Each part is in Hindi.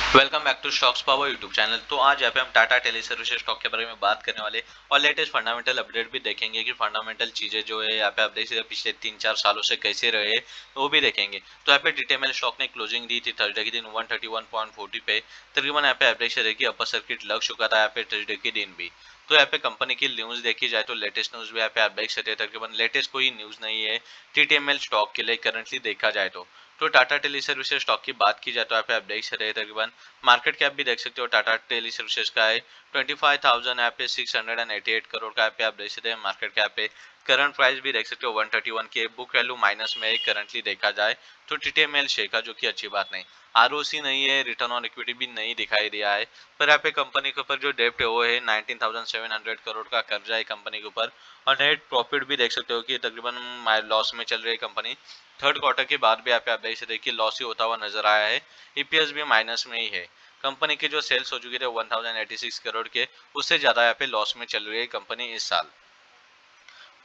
Welcome back to Stocks Power YouTube channel. तो आज यहाँ पे हम टाटा टेली सर्विसेज स्टॉक के बारे में बात करने वाले और लेटेस्ट फंडामेंटल अपडेट भी देखेंगे कि फंडामेंटल चीजें जो है यहाँ पे आप देख सकते हैं पिछले 3-4 सालों से कैसे रहे वो भी देखेंगे। तो यहाँ पे डीटीएमएल स्टॉक ने क्लोजिंग दी थी थर्सडे के दिन 131.40 पे। तकरीबन यहाँ पे एवरेज शेयर की अपर सर्किट लग चुका था यहाँ पे थर्सडे के दिन भी। तो यहाँ पे कंपनी की न्यूज देखी जाए तो लेटेस्ट न्यूज भी यहाँ पे आप देख सकते हैं, तकरीबन लेटेस्ट कोई न्यूज नहीं है टीटीएमएल स्टॉक के लिए करंटली देखा जाए तो टाटा टेली सर्विसेज स्टॉक की बात की जाए तो यहाँ पे आप देख सकते हैं तकरीबन मार्केट कैप भी देख सकते हो टाटा टेली सर्विसेज का है 25,000 यहाँ पे 688 करोड़ का यहाँ पे आप देख सकते हैं मार्केट कैप पे। करंट प्राइस भी देख सकते हो 131 के। बुक वैल्यू माइनस में करंटली देखा जाए तो टीटीएमएल शेयर का, जो कि अच्छी बात नहीं। आरओसी नहीं है, रिटर्न ऑन इक्विटी भी नहीं दिखाई दिया है। पर यहाँ पे कंपनी के ऊपर जो डेप्ट है वो है 19,700 करोड़ का कर्जा है कंपनी के ऊपर। और नेट प्रॉफिट भी देख सकते हो कि तकरीबन लॉस में चल रही है कंपनी। थर्ड क्वार्टर के बाद भी यहाँ पे आप देख सकते हैं कि लॉस ही होता हुआ नजर आया है। ईपीएस भी माइनस में ही है। कंपनी के जो सेल्स हो चुके थे 1086 करोड़ के, उससे ज्यादा यहाँ पे लॉस में चल रही है कंपनी इस साल।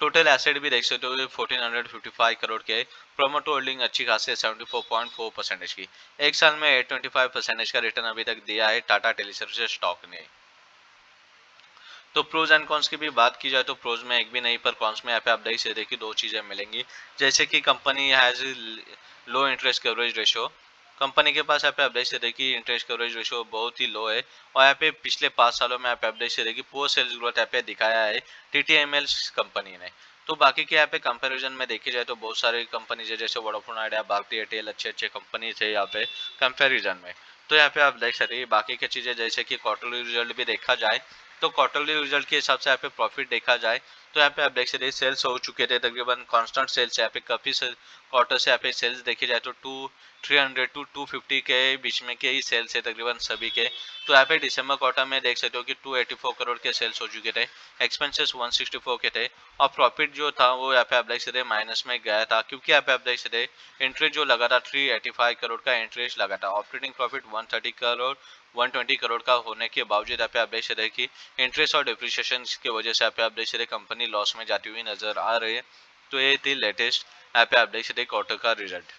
टोटल एसेट भी देख सकते हो 1455 करोड़ के। प्रोमोटो होल्डिंग अच्छी खासी 74.4% की। एक साल में 825% का रिटर्न अभी तक दिया है टाटा टेली सर्विसेज स्टॉक ने। तो प्रोज एंड कॉन्स की भी बात की जाए तो प्रोज में एक भी नहीं, पर कॉन्स में यहाँ पे आप देख सकते हैं कि दो चीजें मिलेंगी। जैसे कि company has low interest coverage ratio. Company के पास यहाँ पे आप देख सकते हैं कि इंटरेस्ट कवरेज रेशो बहुत ही लो है। और यहाँ पे पिछले 5 सालों में यहाँ पे आप देख सकते हैं कि पुअर सेल्स ग्रोथ यहाँ पे दिखाया है टीटीएमएल कंपनी ने। तो बाकी के यहाँ पे कंपैरिजन में देखी जाए तो बहुत सारी कंपनीज है, जैसे वोडाफोन आइडिया, भारती एयरटेल, अच्छे अच्छे कंपनी थे यहाँ पे कंपैरिजन में। तो यहाँ पे आप देख सकते हैं बाकी की चीजें, जैसे कि क्वार्टरली रिजल्ट भी देखा जाए तो क्वार्टरली रिजल्ट के हिसाब से यहाँ पे प्रॉफिट देखा जाए तो यहाँ पे आप देख सकते हैं सेल्स हो चुके थे तकरीबन कांस्टेंट सेल्स यहाँ पे काफी क्वार्टर से यहाँ पे सेल्स देखी जाए तो 300 टू 250 के बीच में के ही सेल्स है तकरीबन सभी के। तो यहाँ पे दिसंबर क्वार्टर में देख सकते हो कि 284 करोड़ के सेल्स हो चुके थे। एक्सपेंसेस 164 के थे। और प्रॉफिट जो था वो यहाँ पे आप देख सकते हैं माइनस में गया था, क्योंकि यहाँ पे आप देख सकते हैं इंटरेस्ट जो लगा था 385 करोड़ का इंटरेस्ट लगा था। ऑपरेटिंग प्रॉफिट 130 करोड़ 120 करोड़ का होने के बावजूद यहाँ पे आप देख सकते हैं कि इंटरेस्ट और डिप्रिसिएशन की वजह से यहाँ पे आप देख सकते हैं कंपनी लॉस में जाती हुई नजर आ रही है। तो ये थी लेटेस्ट यहाँ पे आप देख सकते हैं क्वार्टर का रिजल्ट।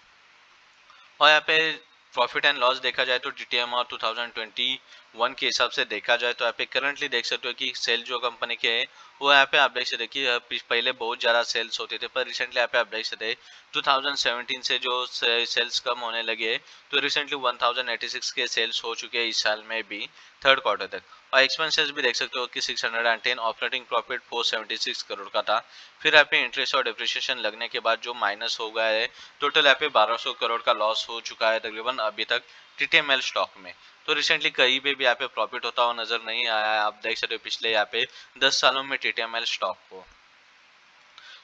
और यहाँ पे प्रॉफिट एंड लॉस देखा जाए तो टीटीएम और 2021 के हिसाब से देखा जाए तो यहाँ पे करंटली देख सकते हो कि सेल जो कंपनी के है वो यहाँ पे आप देख सकते हैं कि पहले बहुत ज़्यादा सेल्स होते थे, पर रिसेंटली यहाँ पे आप देख सकते हैं 2017 से जो सेल्स कम होने लगे तो रिसेंटली 1086 के सेल्स हो चुके हैं इस साल में भी थर्ड क्वार्टर तक। और एक्सपेंसेस भी देख सकते हो कि 610, ऑपरेटिंग प्रॉफिट 476 करोड़ का था। फिर यहाँ पे इंटरेस्ट और डिप्रिसिएशन लगने के बाद जो माइनस हो गया है, टोटल यहाँ पे 1200 करोड़ का लॉस हो चुका है तकरीबन अभी तक टीटीएमएल स्टॉक में। तो रिसेंटली कहीं पे भी यहाँ पे प्रॉफिट होता हुआ नजर नहीं आया है। आप देख सकते हो पिछले यहाँ पे 10 सालों में टीटीएमएल स्टॉक को।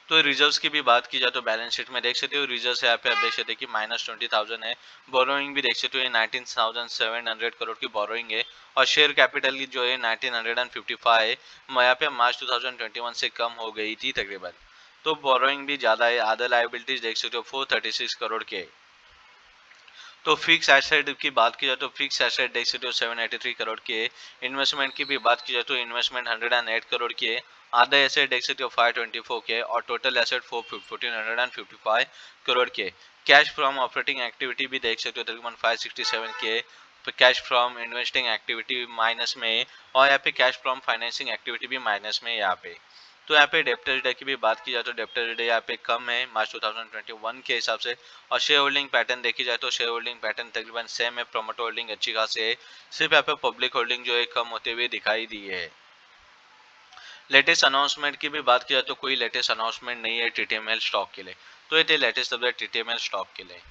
तो रिजर्व्स की भी बात की जाए तो बैलेंस शीट में देख सकते हो रिजर्व्स यहाँ पे आप देख सकते हैं कि -20,000 है। बोरोइंग भी देख सकते हो 19,700 करोड़ की बोरोइंग है। और शेयर कैपिटल की जो है 1955 है, यहाँ पे मार्च 2021 से कम हो गई थी तकरीबन। तो बोरोइंग भी ज्यादा है। अदर लाइबिलिटीज देख सकते हो 436 करोड़ के। तो फिक्स एसेट की बात की जाए तो फिक्स एसेट देख सकते हो 783 करोड़ की है। इन्वेस्टमेंट की भी बात की जाए तो इन्वेस्टमेंट 108 करोड़ की है। आधा एसेट देख सकते हो 524 के और टोटल एसेट 1455 करोड़ के। कैश फ्रॉम ऑपरेटिंग एक्टिविटी भी देख सकते हो तकरीबन 567 के। Cash from investing activity minus में है। और यहाँ पे कैश फ्रॉम फाइनेंसिंग एक्टिविटी भी माइनस में है यहाँ पे। तो यहाँ पे डेप्टर डे की भी बात की जाए तो डेप्टर डे यहाँ पे कम है मार्च 2021 के हिसाब से। और शेयर होल्डिंग पैटर्न देखी जाए तो शेयर होल्डिंग पैटर्न तकरीबन सेम है। प्रोमोटर होल्डिंग अच्छी खासी है। सिर्फ यहाँ पे पब्लिक होल्डिंग जो है कम होते हुए दिखाई दी है। लेटेस्ट अनाउंसमेंट की भी बात की जाए तो कोई लेटेस्ट अनाउंसमेंट नहीं है टीटीएमएल स्टॉक के लिए। तो ये थे लेटेस्ट अपडेट टीटीएमएल स्टॉक के लिए।